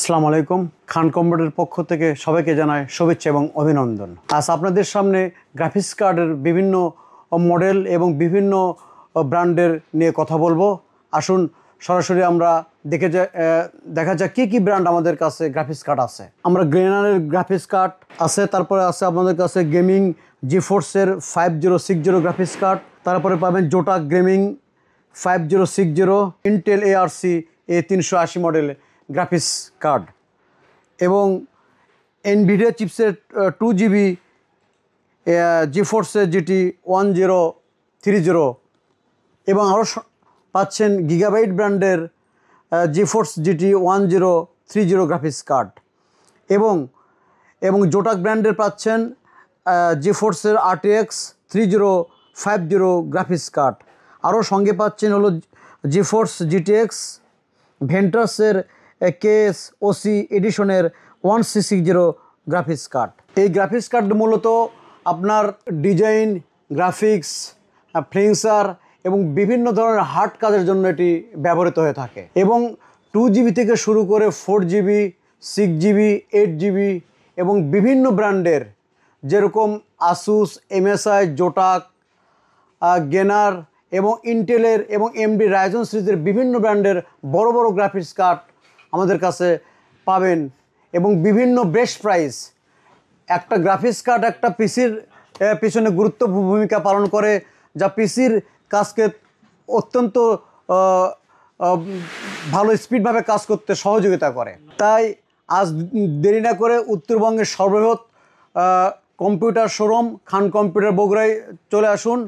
আসসালামু আলাইকুম। খান কম্পিউটারের পক্ষ থেকে সবাইকে জানাই শুভেচ্ছা এবং অভিনন্দন। আজ আপনাদের সামনে গ্রাফিক্স কার্ডের বিভিন্ন মডেল এবং বিভিন্ন ব্র্যান্ডের নিয়ে কথা বলবো। আসুন সরাসরি আমরা দেখা যাক কী কী ব্র্যান্ড আমাদের কাছে গ্রাফিক্স কার্ড আছে। আমরা গ্রেনারের গ্রাফিক্স কার্ড আছে, তারপরে আছে আপনাদের কাছে গেমিং জিফোর্সের 5060 গ্রাফিক্স কার্ড, তারপরে পাবেন জোটাক গেমিং 5060, ইন্টেল ARC A380 মডেলের গ্রাফিক্স কার্ড এবং এনভিডিয়া চিপসের 2GB জিফোর্সের GT 1030 এবং আরও পাচ্ছেন গিগাবাইট ব্র্যান্ডের জিফোর্স GT 1030 গ্রাফিক্স কার্ড এবং জোটাক ব্র্যান্ডের পাচ্ছেন জিফোর্সের RTX 3050 গ্রাফিক্স কার্ড। আরও সঙ্গে পাচ্ছেন হলো GeForce GTX ভেন্টাসের KSOC এডিশনের 1660 graphics card. এই গ্রাফিক্স কার্ড মূলত আপনার ডিজাইন, গ্রাফিক্স, ফ্রেন্সার এবং বিভিন্ন ধরনের হার্ড কাজের জন্য এটি ব্যবহৃত হয়ে থাকে এবং 2GB থেকে শুরু করে 4GB, 6GB, 8GB এবং বিভিন্ন ব্র্যান্ডের যেরকম আসুস, MSI, জোটাক, গেনার এবং ইন্টেলের এবং AMD রাইজন সিরিজের বিভিন্ন ব্র্যান্ডের বড় বড় গ্রাফিক্স কার্ড আমাদের কাছে পাবেন এবং বিভিন্ন বেস্ট প্রাইস। একটা গ্রাফিক্স কার্ড একটা পিসির পিছনে গুরুত্বপূর্ণ ভূমিকা পালন করে, যা পিসির কাজকে অত্যন্ত ভালো স্পিডভাবে কাজ করতে সহযোগিতা করে। তাই আজ দেরি না করে উত্তরবঙ্গের সর্ববৃহৎ কম্পিউটার শোরুম খান কম্পিউটার বগুড়ায় চলে আসুন।